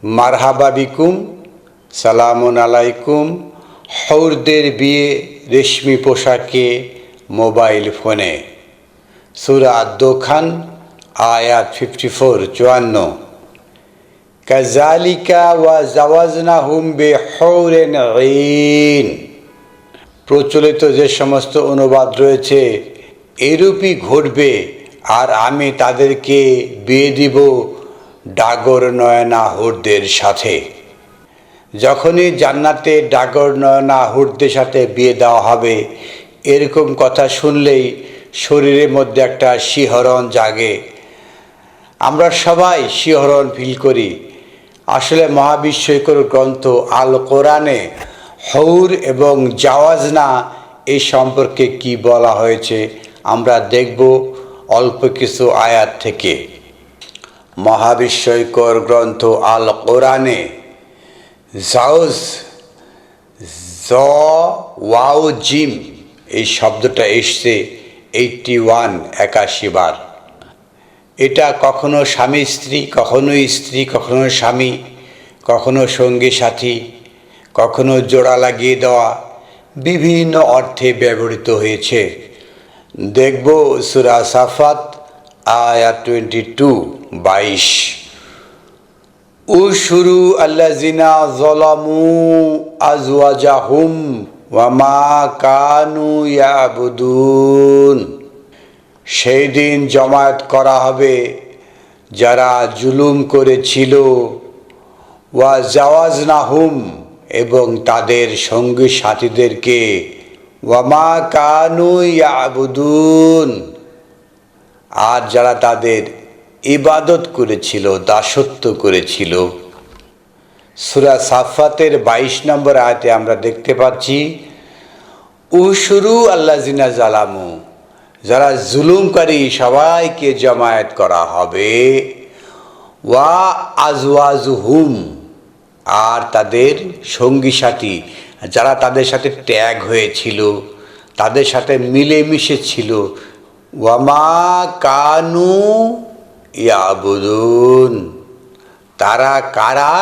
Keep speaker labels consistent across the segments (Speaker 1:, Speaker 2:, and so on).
Speaker 1: মারহাবা বিকুম, সালামুন আলাইকুম। হৌরদের বিয়ে রেশমি পোশাকে, মোবাইল ফোনে। সূরা আদ-দোখান আয়াত 54 54। কাযালিকা ওয়া জাওয়াজনাহুম বিহুরিন ঈন। প্রচলিত যে সমস্ত অনুবাদ রয়েছে, এরূপই ঘটবে, আর আমি তাদেরকে বিয়ে দিব ডাগর নয়না হুরদের সাথে। যখনই জান্নাতে ডাগর নয়না হুরদের সাথে বিয়ে দেওয়া হবে, এরকম কথা শুনলেই শরীরের মধ্যে একটা শিহরণ জাগে। আমরা সবাই শিহরণ ফিল করি। আসলে মহাবিস্ময়কর গ্রন্থ আল কোরআনে হৌর এবং জাওয়াজনা এই সম্পর্কে কি বলা হয়েছে আমরা দেখব অল্প কিছু আয়াত থেকে। মহাবিস্ময়কর গ্রন্থ আল কোরআনে জাওজ জ ওয়াও জিম এই শব্দটা এসছে 81 বার। এটা কখনো স্বামী স্ত্রী, কখনো স্ত্রী, কখনো স্বামী, কখনো সঙ্গী সাথী, কখনো জোড়া লাগিয়ে দেওয়া, বিভিন্ন অর্থে ব্যবহৃত হয়েছে। দেখব সূরা সাফাত আয়াত 22। উশরু আল্লাযিনা যালামু আজওয়াজাহুম ওয়া মা কানু ইয়াবুদুন। সেই দিন জমায়েত করা হবে যারা জুলুম করেছিল, ওয়া জাওয়াজনাহুম এবং তাদের সঙ্গী সাথীদেরকে, ওয়া মা কানু ইয়াবুদুন আর যারা তাদের ইবাদত করেছিল, দাসত্ব করেছিল। সূরা সাফাতের 22 নম্বর আয়াতে আমরা দেখতে পাচ্ছি উশরু আল্লাযিনা জালামু, যারা জুলুমকারী সবাইকে জমায়েত করা হবে, ওয়া আজওয়াজুহুম আর তাদের সঙ্গী সাথী যারা তাদের সাথে ত্যাগ হয়েছিল, তাদের সাথে মিলেমিশে ছিল, ওয়া মা কানু ইয়াবুদুন তারা কারা?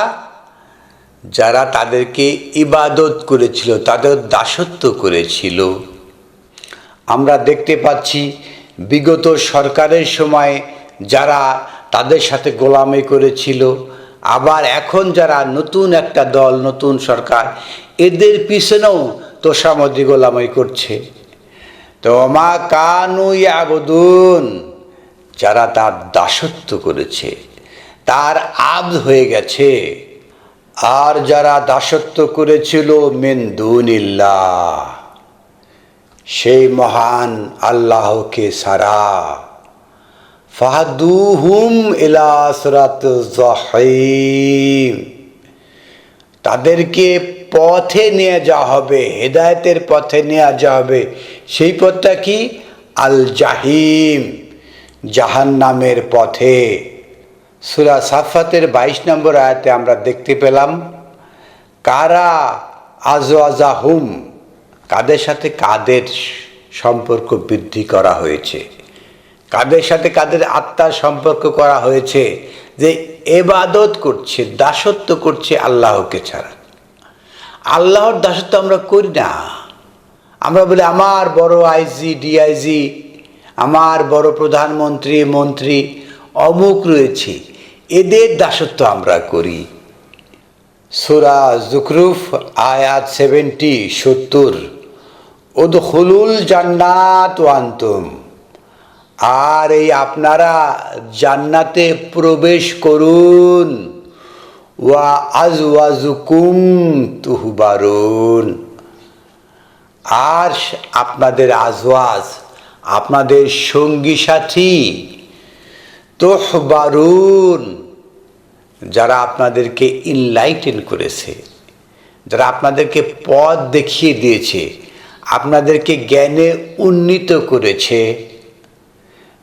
Speaker 1: যারা তাদেরকে ইবাদত করেছিল, তাদের দাসত্ব করেছিল। আমরা দেখতে পাচ্ছি বিগত সরকারের সময় যারা তাদের সাথে গোলামি করেছিল, আবার এখন যারা নতুন একটা দল, নতুন সরকার, এদের পিছনেও তোষামদি গোলামি করছে। তো মা কানু ইয়াবুদুন যারা তার দাসত্ব করেছে, তার আব্দ হয়ে গেছে। আর যারা দাসত্ব করেছিল মিন দুনিল্লাহ, সেই মহান আল্লাহকে ছাড়া, ফাহাদুহুম ইলা সিরাতিজ জাহিম তাদেরকে পথে নিয়ে যাওয়া হবে, হেদায়েতের পথে নিয়ে যাওয়া হবে। সেই পথটা কি? আল জাহিম, জাহান্নামের পথে। সূরা সাফাতের 22 নম্বর আয়াতে আমরা দেখতে পেলাম কারা আজওয়াজাহুম, কাদের সাথে কাদের সম্পর্ক বৃদ্ধি করা হয়েছে, কাদের সাথে কাদের আত্মার সম্পর্ক করা হয়েছে, যে ইবাদত করছে, দাসত্ব করছে আল্লাহকে ছাড়া। আল্লাহর দাসত্ব আমরা করি না। আমরা বলি আমার বড় আইজি, ডিআইজি, আমার বড় প্রধানমন্ত্রী, মন্ত্রী, অমুক রয়েছে, এদের দাসত্ব আমরা করি। সূরা যুখরুফ আয়াত 70 উদখুলুল জান্নাত ওয়া আনতুম আর এই আপনারা জান্নাতে প্রবেশ করুন, ওয়া আজওয়াজুকুম তুহবারুন আর আপনাদের আজওয়াজ, আপনাদের সঙ্গী সাথী, তুহবারুন যারা আপনাদেরকে ইনলাইটেন করেছে, যারা আপনাদেরকে পথ দেখিয়ে দিয়েছে, আপনাদেরকে জ্ঞানে উন্নীত করেছে।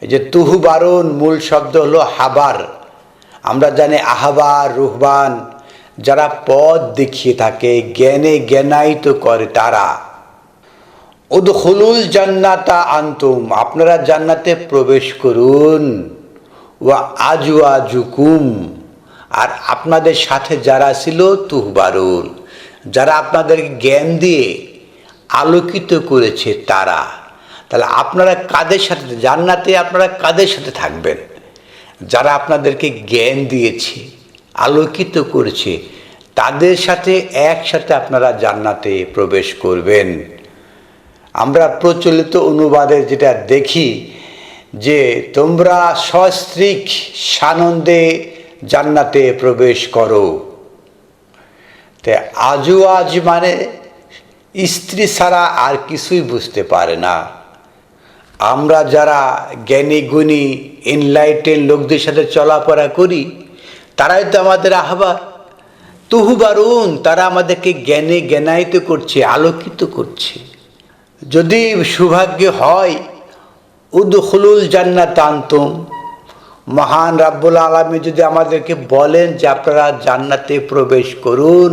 Speaker 1: এই যে তুহবারুন মূল শব্দ হলো হাবার। আমরা জানি আহবার, রুহবান যারা পথ দেখিয়ে থাকে, জ্ঞানে জ্ঞানায়িত করে তারা। উদখুলুল জান্নাতা আনতুম আপনারা জান্নাতে প্রবেশ করুন, ওয়া আজওয়াজুকুম আর আপনাদের সাথে যারা ছিল তুহবারুন, যারা আপনাদেরকে জ্ঞান দিয়ে আলোকিত করেছে তারা। তাহলে আপনারা কাদের সাথে জান্নাতে, আপনারা কাদের সাথে থাকবেন? যারা আপনাদেরকে জ্ঞান দিয়েছে, আলোকিত করেছে, তাদের সাথে একসাথে আপনারা জান্নাতে প্রবেশ করবেন। আমরা প্রচলিত অনুবাদে যেটা দেখি যে তোমরা সস্ত্রীক সানন্দে জান্নাতে প্রবেশ করো। তে আজওয়াজ মানে স্ত্রী ছাড়া আর কিছুই বুঝতে পারে না। আমরা যারা জ্ঞানী গুণী এনলাইটেন লোকদের সাথে চলাফেরা করি, তারাই তো আমাদের আহ্বান। তুহবারুন, তারা আমাদেরকে জ্ঞানে জ্ঞানায়িত করছে, আলোকিত করছে। যদি সৌভাগ্য হয়, উদখুলুল জান্নাত আনতুম, মহান রাব্বুল আলামিন যদি আমাদেরকে বলেন যে আপনারা জান্নাতে প্রবেশ করুন,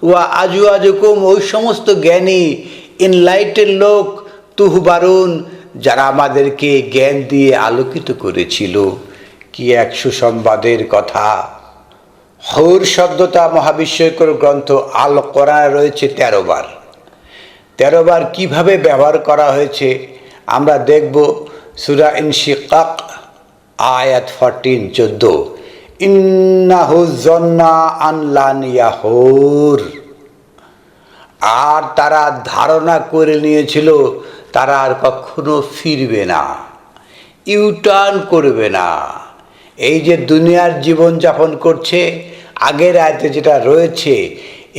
Speaker 1: ওয়া আজওয়াজুকুম, ওই সমস্ত জ্ঞানী এনলাইটেন লোক, তুহবারুন, যারা আমাদেরকে জ্ঞান দিয়ে আলোকিত করেছিল। কি এক সুসংবাদের কথা! হৌর শব্দটা মহাবিস্ময়কর গ্রন্থ আল কোরআনে রয়েছে 13 বার। 13 বার কীভাবে ব্যবহার করা হয়েছে আমরা দেখব। সূরা ইনশিকাক আয়াত 14 ইন্নাহু যন্না আন লান ইয়াহুর, আর তারা ধারণা করে নিয়েছিল তারা আর কখনো ফিরবে না, ইউটার্ন করবে না। এই যে দুনিয়ার জীবন যাপন করছে, আগের আয়াতে যেটা রয়েছে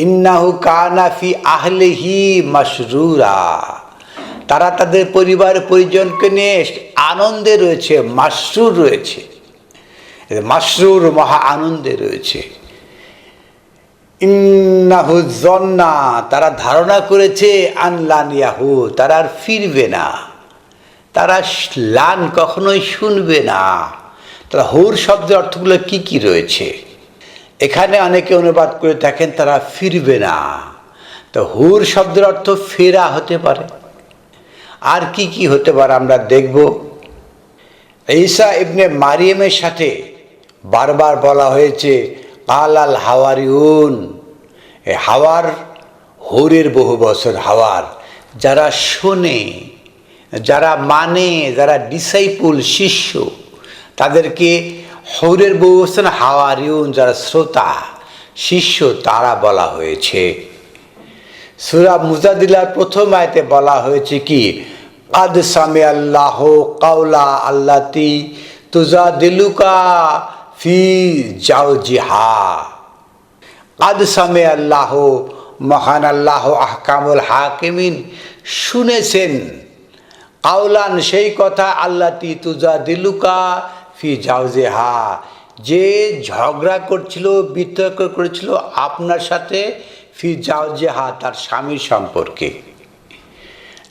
Speaker 1: ইন্নাহু কানা ফি আহলিহি মাসরুরা, তারা তাদের পরিবার পরিজনকে নিয়ে আনন্দে রয়েছে, মাসরুর রয়েছে, মাসরুর মহা আনন্দে রয়েছে। ইন্নাহু যন্না, তারা ধারণা করেছে আনলান ইয়াহু, তারা আর ফিরবে না, তারা লান কখনোই শুনবে না। তারা হুর শব্দের অর্থগুলো কি কি রয়েছে? এখানে অনেকে অনুবাদ করে থাকেন তারা ফিরবে না। তো হুর শব্দের অর্থ ফেরা হতে পারে। আর কি কি হতে পারে আমরা দেখব। ঈসা ইবনে মারিয়ামের সাথে বারবার বলা হয়েছে কালাল হাওয়ারিউন, এ হাওয়ার হুরের বহু বছর হাওয়ার, যারা শোনে, যারা মানে, যারা ডিসাইপুল শিষ্য, তাদেরকে হুরের বহু বছর হাওয়ারিউন, যারা শ্রোতা শিষ্য, তারা বলা হয়েছে। সূরা মুজাদিলার প্রথম আয়াতে বলা হয়েছে কি কাদ সামি আল্লাহ কাওলা আল্লাতি তুজাদিলুকা ফি জাওজিহা। কাদ সামি আল্লাহ, মহান আল্লাহ আহকামুল হাকিমিন, শুনেছেন কাওলান, সেই কথা, আল্লাতি তুজাদিলুকা ফি জাওজিহা, যে ঝগড়া করছিল, বিতর্ক করেছিল আপনার সাথে, ফি জাওজিহা, তার স্বামীর সম্পর্কে।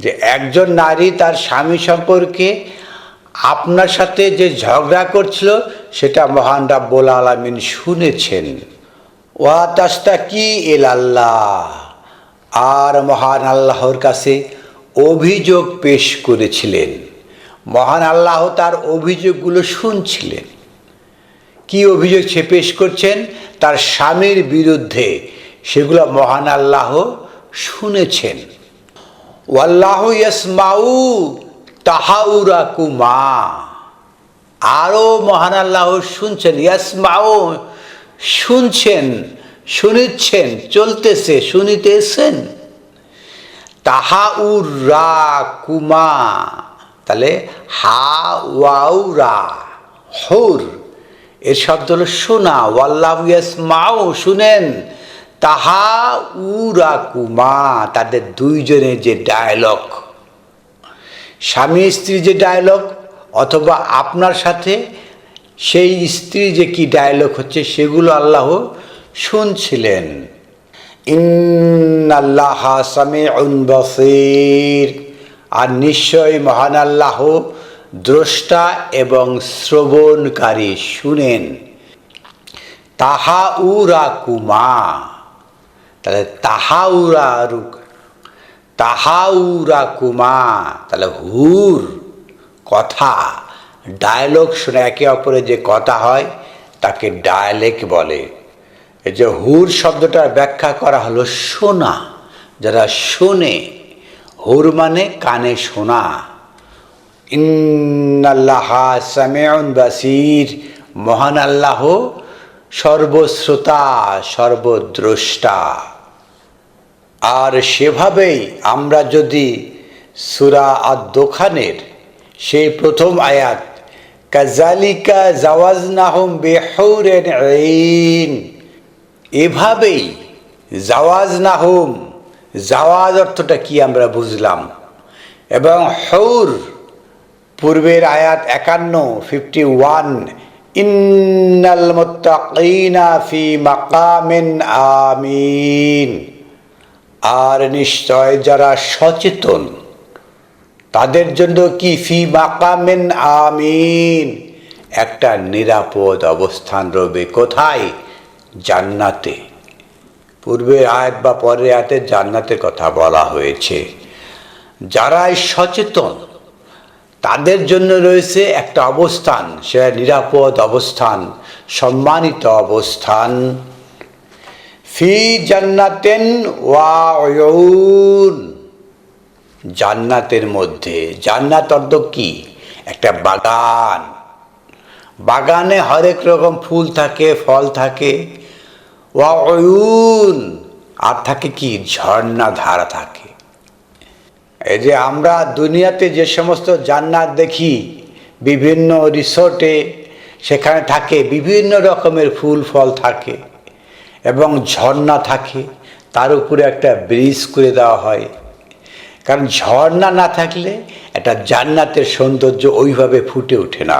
Speaker 1: যে একজন নারী তার স্বামী সম্পর্কে আপনার সাথে যে ঝগড়া করছিল, সেটা মহান রাব্বুল আলামিন শুনেছেন। ওয়া তাস্তাকি ইলাল্লাহ, আর মহান আল্লাহর কাছে অভিযোগ পেশ করেছিলেন। মহান আল্লাহ তার অভিযোগগুলো শুনছিলেন। কি অভিযোগ সে পেশ করছেন? তার স্বামীর বিরুদ্ধে, সেগুলো মহান আল্লাহ শুনেছেন। ওয়াল্লাহু ইয়াসমাউ তাহাউরাকুমা, আরও মহান আল্লাহ শুনছেন। ইয়াসমাউ, শুনছেন, শুনিচ্ছেন, চলতেছে, শুনিতেছেন। তাহাউরাকুমা, তাহলে হা ওয়াউরা হুর, এর শব্দ হলো শোনা। ওয়াল্লাহু ইয়াসমাউ, শুনেন, তাহাউরাকুমা, তাদের দুইজনের যে ডায়লগ, স্বামী স্ত্রী যে ডায়লগ, অথবা আপনার সাথে সেই স্ত্রী যে কি ডায়লগ হচ্ছে, সেগুলো আল্লাহ শুনছিলেন। ইন্নাল্লাহা সামিউন বাসীর, আর নিশ্চয় মহান আল্লাহ দ্রষ্টা এবং শ্রবণকারী, শুনেন। তাহাউরাকুমা, তাহলে তাহাউরাকুমা, তাহলে হুর কথা, ডায়লগ শুনে, একে অপরের যে কথা হয় তাকে ডায়ালেক্ট বলে। এই যে হুর শব্দটার ব্যাখ্যা করা হলো শোনা, যারা শোনে। হুর মানে কানে শোনা। ইন্নাল্লাহা সামিউন বাসীর, মহান আল্লাহ সর্বশ্রোতা সর্বদ্রষ্টা। আর সেভাবেই আমরা যদি সূরা আদ-দোখানের সেই প্রথম আয়াত কাযালিকা জাওয়াজনাহুম বিহুরিন আইন, এভাবেই জাওয়াজনাহুম, জাওয়াজ অর্থটা কি আমরা বুঝলাম, এবং হুর পূর্বের আয়াত 51 ইন্নাল মুত্তাকিনা ফি মাকামিন আমিন, আর নিশ্চয় যারা সচেতন তাদের জন্য কি ফি মাকামিন আমিন, একটা নিরাপদ অবস্থান রবে। কোথায়? জান্নাতে। পূর্বের আয়াত বা পরের আয়াতে জান্নাতের কথা বলা হয়েছে। যারাই সচেতন তাদের জন্য রয়েছে একটা অবস্থান, সেটা নিরাপদ অবস্থান, সম্মানিত অবস্থান। ফি জান্নাতিন ওয়া উয়ুন, জান্নাতের মধ্যে। জান্নাত অর্থ কি? একটা বাগান। বাগানে হরেক রকম ফুল থাকে, ফল থাকে। ওয়া উয়ুন, আর থাকে কি? ঝর্ণা ধারা থাকে। এই যে আমরা দুনিয়াতে যে সমস্ত জান্নাত দেখি বিভিন্ন রিসোর্টে, সেখানে থাকে বিভিন্ন রকমের ফুল ফল থাকে এবং ঝর্ণা থাকে, তার উপরে একটা ব্রিজ করে দেওয়া হয়। কারণ ঝর্ণা না থাকলে একটা জান্নাতের সৌন্দর্য ওইভাবে ফুটে ওঠে না।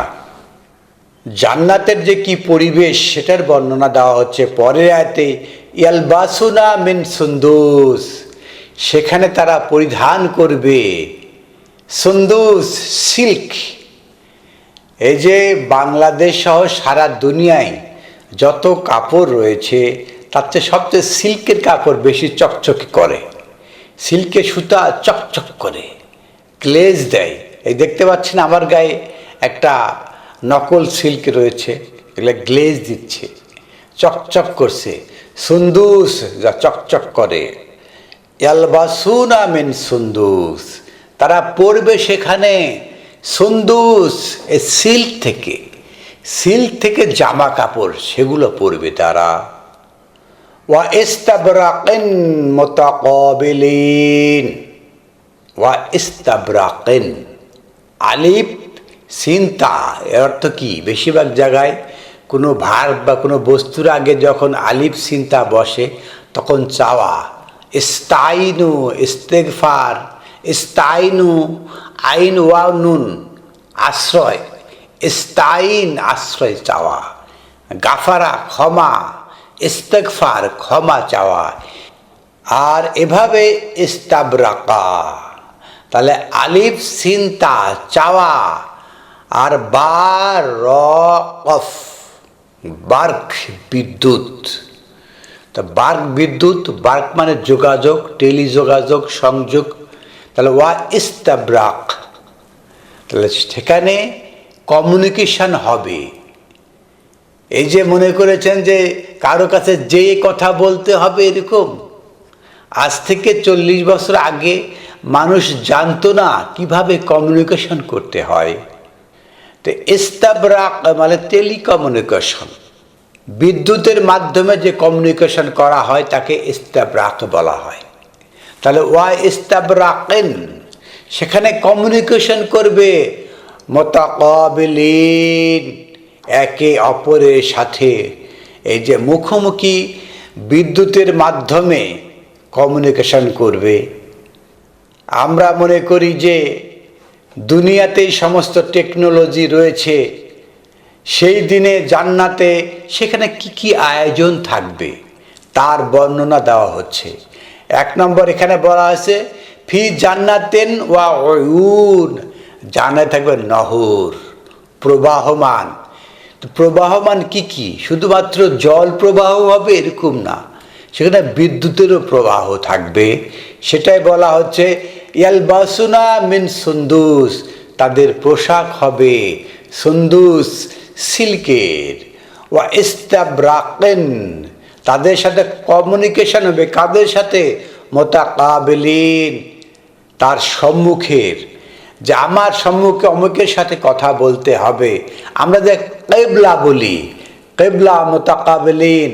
Speaker 1: জান্নাতের যে কি পরিবেশ সেটার বর্ণনা দেওয়া হচ্ছে পরের আয়াতে, ইয়ালবাসুনা মিন সুন্দুস, সেখানে তারা পরিধান করবে সুন্দুস, সিল্ক। এই যে বাংলাদেশ সহ সারা দুনিয়ায় যত কাপড় রয়েছে তার চেয়ে সবচেয়ে সিল্কের কাপড় বেশি চকচকে করে। সিল্কের সুতা চকচক করে, গ্লেজ দেয়। এই দেখতে পাচ্ছেন আমার গায়ে একটা নকল সিল্ক রয়েছে, এগুলো গ্লেজ দিচ্ছে, চকচক করছে। সুন্দুস, যা চকচক করে। ইয়ালবাসুনা মিন সুন্দুস, তারা পরবে সেখানে সুন্দুস, এ সিল্ক থেকে, সিল্ক থেকে জামা কাপড় সেগুলো পরবে তারা। ওয়া ইস্তাবরাকিন মুতাকাবিলিন, ওয়া ইস্তাবরাকিন, আলিফ সিন তা, এর অর্থ কি? বেশিরভাগ জায়গায় কোনো ভার্ব বা কোনো বস্তুর আগে যখন আলিফ সিন তা বসে তখন চাওয়া। ইস্তাইনু, ইস্তেগফার, ইস্তাইনু, আইন ওয়াও নুন, আশ্রয়। ইস্তাইন, আশ্রয় চাওয়া। গাফারা, ক্ষমা। ইস্তেগফার, ক্ষমা চাওয়া। আর এভাবে ইস্তাবরাকা, তাহলে আলিফ সিন তা, চাওয়া। আর বার র কফ, বার্ক, বিদ্যুৎ। তা বার্ক, বিদ্যুৎ। বার্ক মানে যোগাযোগ, টেলি যোগাযোগ, সংযোগ। তাহলে ওয়া ইস্তাবরাক, তাহলে সেখানে কমিউনিকেশন হবে। এই যে মনে করেছেন যে কারো কাছে যে কথা বলতে হবে এরকম, আজ থেকে 40 বছর আগে মানুষ জানতো না কিভাবে কমিউনিকেশন করতে হয়। তো ইস্তাবরাক মানে টেলিকমিউনিকেশন, বিদ্যুতের মাধ্যমে যে কমিউনিকেশন করা হয় তাকে ইস্তাবরাক বলা হয়। তাহলে ওয়া ইস্তাবরাকিন, সেখানে কমিউনিকেশন করবে মুতাকাবিলিন, একে অপরের সাথে। এই যে মুখোমুখি বিদ্যুতের মাধ্যমে কমিউনিকেশন করবে। আমরা মনে করি যে দুনিয়াতেই সমস্ত টেকনোলজি রয়েছে, সেই দিনে জান্নাতে সেখানে কি কি আয়োজন থাকবে তার বর্ণনা দেওয়া হচ্ছে। 1 নম্বর এখানে বলা হয়েছে ফি জান্নাতিন ওয়া উয়ুন, জান্নাতে থাকবে নহর, প্রবাহমান। তো প্রবাহমান কি কি? শুধুমাত্র জল প্রবাহ হবে এরকম না, সেখানে বিদ্যুতেরও প্রবাহ থাকবে। সেটাই বলা হচ্ছে ইয়ালবাসুনা মিন সুন্দুস, তাদের পোশাক হবে সুন্দুস, সিল্কের। ওয়া ইস্তাবরাকিন, তাদের সাথে কমিউনিকেশন হবে। কাদের সাথে? মুতাকাবিলিন, তার সম্মুখের, যে আমার সম্মুখে অমুকের সাথে কথা বলতে হবে। আমরা যে কিবলা বলি, কিবলা মুতাকাবিলিন,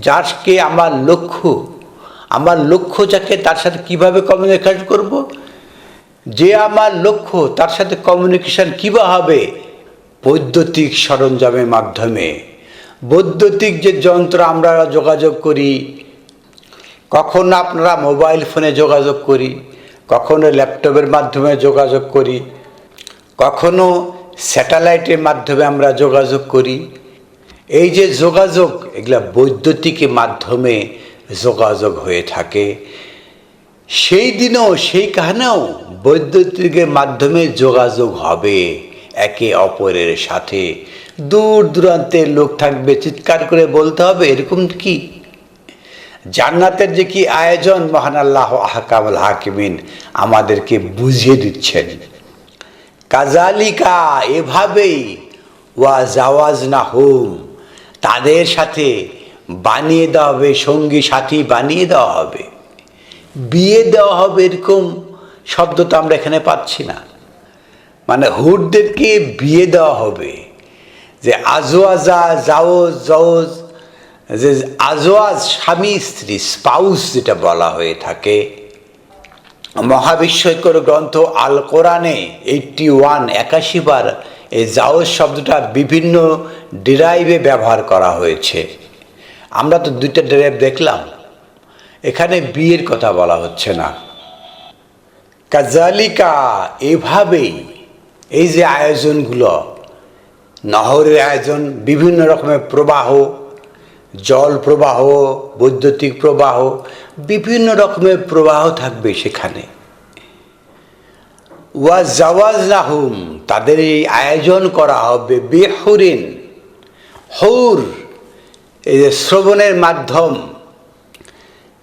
Speaker 1: যাকে আমার লক্ষ্য যাকে, তার সাথে কিভাবে কমিউনিকেট করব? যে আমার লক্ষ্য তার সাথে কমিউনিকেশন কীভাবে হবে? বৈদ্যুতিক সরঞ্জামের মাধ্যমে। বৈদ্যুতিক যে যন্ত্র আমরা যোগাযোগ করি, কখনো আপনারা মোবাইল ফোনে যোগাযোগ করি, কখনো ল্যাপটপের মাধ্যমে যোগাযোগ করি, কখনো স্যাটেলাইটের মাধ্যমে আমরা যোগাযোগ করি। এই যে যোগাযোগ, এগুলা বৈদ্যুতিক মাধ্যমে যোগাযোগ হয়ে থাকে। সেই দিনও সেই কারণেও বৈদ্যুতিকের মাধ্যমে যোগাযোগ হবে একে অপরের সাথে। দূর দূরান্তের লোক থাকবে, চিৎকার করে বলতে হবে, এরকম কি? জান্নাতের যে কি আয়োজন মহান আল্লাহ আহকামুল হাকিমিন আমাদেরকে বুঝিয়ে দিচ্ছেন। কাজালিকা, এভাবেই, ওয়া জাওয়াজনাহুম, তাদের সাথে বানিয়ে দেওয়া হবে, সঙ্গী সাথী বানিয়ে দেওয়া হবে, বিয়ে দেওয়া হবে। এরকম শব্দ তো আমরা এখানে পাচ্ছি না। মানে হুরদেরকে বিয়ে দেওয়া হবে। যে আজওয়াজা, জাওজ, যে আজওয়াজ স্বামী স্ত্রী, স্পাউস যেটা বলা হয়ে থাকে, মহাবিস্ময়কর গ্রন্থ আল কোরআনে 81 বার এই জাওজ শব্দটা বিভিন্ন ডিরাইভে ব্যবহার করা হয়েছে। আমরা তো 2টা ডিরাইভ দেখলাম, এখানে বিয়ের কথা বলা হচ্ছে না। কাজালিকা, এভাবেই, এই যে আয়োজনগুলো, নহরের আয়োজন, বিভিন্ন রকমের প্রবাহ, জল প্রবাহ, বৈদ্যুতিক প্রবাহ, বিভিন্ন রকমের প্রবাহ থাকবে সেখানে। ওয়া জাওয়াজনাহুম, তাদের এই আয়োজন করা হবে বিহুরিন, হুর, এই যে শ্রবণের মাধ্যম,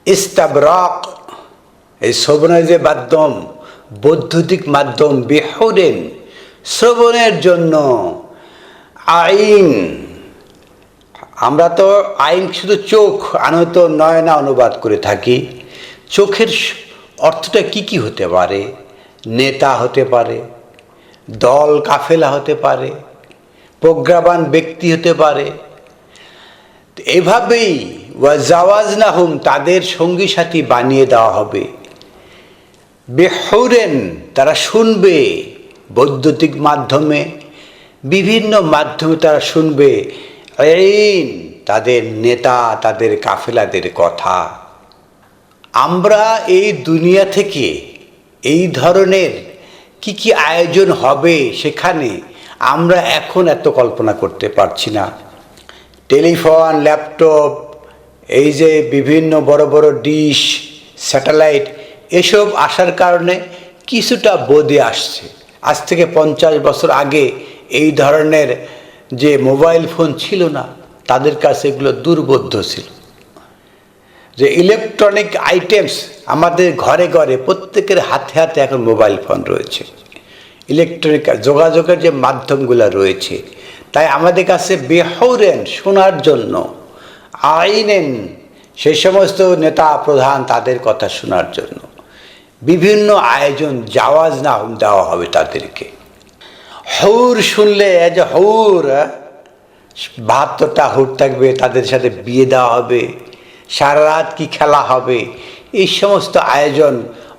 Speaker 1: ইস্তাবরাক, এই শ্রবণের যে মাধ্যম, বৈদ্যুতিক মাধ্যম, বিহুরিন, শ্রবণের জন্য। আইন, আমরা তো আইন শুধু চোখ, আনত নয়না অনুবাদ করে থাকি। চোখের অর্থটা কি কি হতে পারে? নেতা হতে পারে, দল কাফেলা হতে পারে, প্রজ্ঞাবান ব্যক্তি হতে পারে। এভাবেই ওয়া জাওয়াজনাহুম, তাদের সঙ্গী সাথী বানিয়ে দেওয়া হবে। বিহুরেন, তারা শুনবে বৈদ্যুতিক মাধ্যমে, বিভিন্ন মাধ্যমে তারা শুনবে। আইন, তাদের নেতা, তাদের কাফেলাদের কথা। আমরা এই দুনিয়া থেকে এই ধরনের কি কি আয়োজন হবে সেখানে আমরা এখন এত কল্পনা করতে পারছি না। টেলিফোন, ল্যাপটপ, এই যে বিভিন্ন বড় বড় ডিশ, স্যাটেলাইট, এসব আসার কারণে কিছুটা বোধে আসছে। আজ থেকে 50 বছর আগে এই ধরনের যে মোবাইল ফোন ছিল না, তাদের কাছে এগুলো দুর্বোধ্য ছিল। যে ইলেকট্রনিক আইটেমস আমাদের ঘরে ঘরে, প্রত্যেকের হাতে হাতে এখন মোবাইল ফোন রয়েছে। ইলেকট্রনিক যোগাযোগের যে মাধ্যমগুলো রয়েছে, তাই আমাদের কাছে বেহরেন, শোনার জন্য, আইনেন, সেই সমস্ত নেতা প্রধান তাদের কথা শোনার জন্য বিভিন্ন আয়োজন, জাওয়াজ না দেওয়া হবে তাদেরকে। হুর শুনলে, যে হুর, 72টা হুর থাকবে, তাদের সাথে বিয়ে দেওয়া হবে, সারা রাত কি খেলা হবে, এই সমস্ত আয়োজন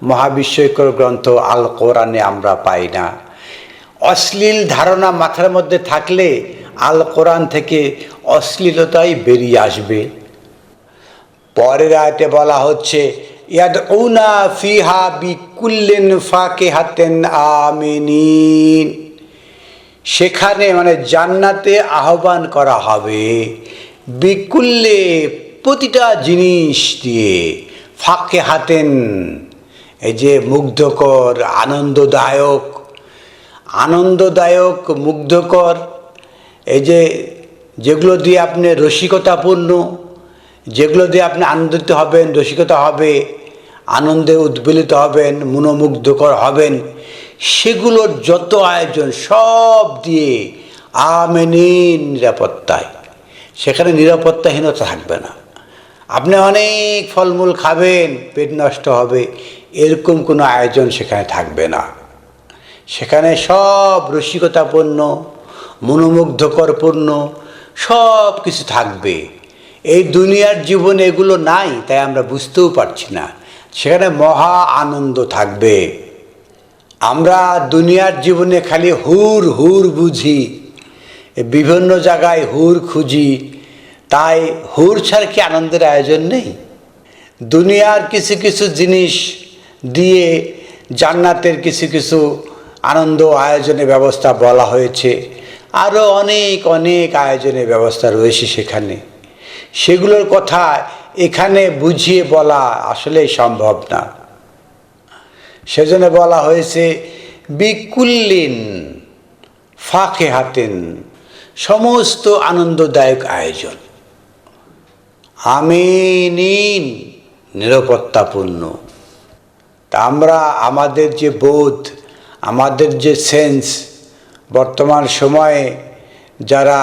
Speaker 1: মহাবিস্ময়কর গ্রন্থ আল কোরআনে আমরা পাই না। অশ্লীল ধারণা মাথার মধ্যে থাকলে আল কোরআন থেকে অশ্লীলতাই বেরিয়ে আসবে। পরের আয়াতে বলা হচ্ছে ইয়াদউনা ফিহা বিকুল্লিন ফাকিহাতিন আমিনিন, সেখানে মানে জান্নাতে আহ্বান করা হবে বিকুল্লে, প্রতিটা জিনিস দিয়ে, ফাকিহাতিন, এই যে মুগ্ধকর, আনন্দদায়ক, মুগ্ধকর, এই যে যেগুলো দিয়ে আপনি রসিকতাপূর্ণ, যেগুলো দিয়ে আপনি আনন্দিত হবেন, রসিকতা হবে, আনন্দে উদ্বেলিত হবেন, মনোমুগ্ধকর হবেন, সেগুলোর যত আয়োজন সব দিয়ে আমিনিন, নিরাপত্তায়, সেখানে নিরাপত্তাহীনতা থাকবে না। আপনি অনেক ফলমূল খাবেন, পেট নষ্ট হবে, এরকম কোনো আয়োজন সেখানে থাকবে না। সেখানে সব রসিকতাপূর্ণ, মনোমুগ্ধকরপূর্ণ সব কিছু থাকবে। এই দুনিয়ার জীবনে এগুলো নাই, তাই আমরা বুঝতেও পারছি না। সেখানে মহা আনন্দ থাকবে। আমরা দুনিয়ার জীবনে খালি হুর হুর বুঝি, বিভিন্ন জায়গায় হুর খুঁজি, তাই হুর ছাড়া কি আনন্দের আয়োজন নেই? দুনিয়ার কিছু কিছু জিনিস দিয়ে জান্নাতের কিছু কিছু আনন্দ আয়োজনের ব্যবস্থা বলা হয়েছে, আরও অনেক অনেক আয়োজনের ব্যবস্থা রয়েছে সেখানে। সেগুলোর কথা এখানে বুঝিয়ে বলা আসলে সম্ভব না। সেজন্য বলা হয়েছে বিকুল্লিন ফাঁকে হাতেন, সমস্ত আনন্দদায়ক আয়োজন। আমিনিন, নিরাপত্তাপূর্ণ। তা আমরা আমাদের যে বোধ, আমাদের যে সেন্স, বর্তমান সময়ে যারা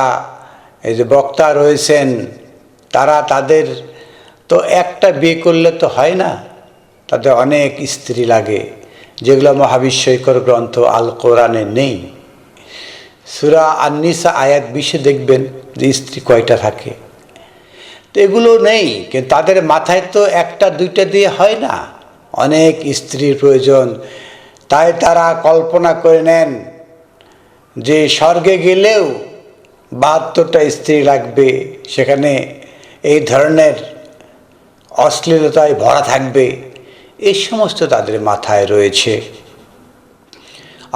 Speaker 1: এই যে বক্তা রয়েছেন, তাদের তো একটা বিয়ে করলে তো হয় না, তাদের অনেক স্ত্রী লাগে, যেগুলো মহাবিস্ময়কর গ্রন্থ আল কোরআনে নেই। সূরা আন-নিসা আয়াত 20 দেখবেন যে স্ত্রী কয়টা থাকে। তো এগুলো নেই, কিন্তু তাদের মাথায় তো একটা দুইটা দিয়ে হয় না, অনেক স্ত্রীর প্রয়োজন। তাই তারা কল্পনা করে নেন যে স্বর্গে গেলেও 72টা স্ত্রী লাগবে, সেখানে এই ধরনের অশ্লীলতায় ভরা থাকবে, এই সমস্ত তাদের মাথায় রয়েছে।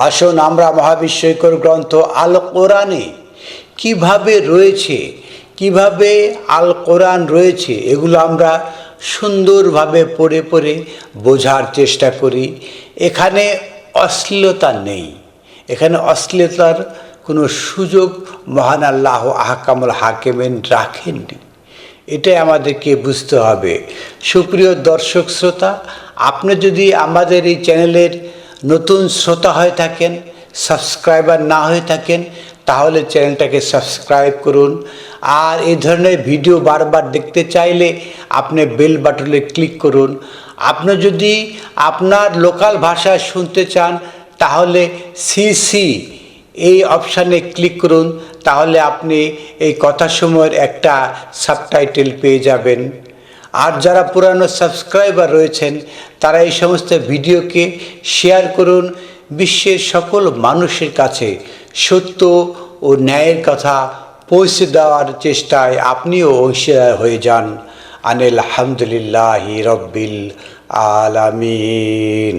Speaker 1: আসুন আমরা মহাবিস্ময়কর গ্রন্থ আল কোরআনে কিভাবে রয়েছে, কিভাবে আল কোরআন রয়েছে, এগুলো আমরা সুন্দরভাবে পড়ে পড়ে বোঝার চেষ্টা করি। এখানে অশ্লীলতা নেই, এখানে অশ্লীলতার কোনো সুযোগ মহান আল্লাহ আহকামুল হাকিমিন রাখেননি। এটাই আমাদেরকে বুঝতে হবে। সুপ্রিয় দর্শক শ্রোতা, আপনি যদি আমাদের এই চ্যানেলের নতুন শ্রোতা হয়ে থাকেন, সাবস্ক্রাইবার না হয়ে থাকেন, তাহলে চ্যানেলটাকে সাবস্ক্রাইব করুন। আর এই ধরনের ভিডিও বারবার দেখতে চাইলে আপনি বেল বাটনে ক্লিক করুন। আপনি যদি আপনার লোকাল ভাষায় শুনতে চান, তাহলে সিসি এই অপশানে ক্লিক করুন, তাহলে আপনি এই কথাসমূহের একটা সাবটাইটেল পেয়ে যাবেন। আর যারা পুরানো সাবস্ক্রাইবার রয়েছেন, তারা এই সমস্ত ভিডিওকে শেয়ার করুন। বিশ্বের সকল মানুষের কাছে সত্য ও ন্যায়ের কথা পৌঁছে দেওয়ার চেষ্টায় আপনিও অংশীদার হয়ে যান। আলহামদুলিল্লাহি রব্বিল আলামিন।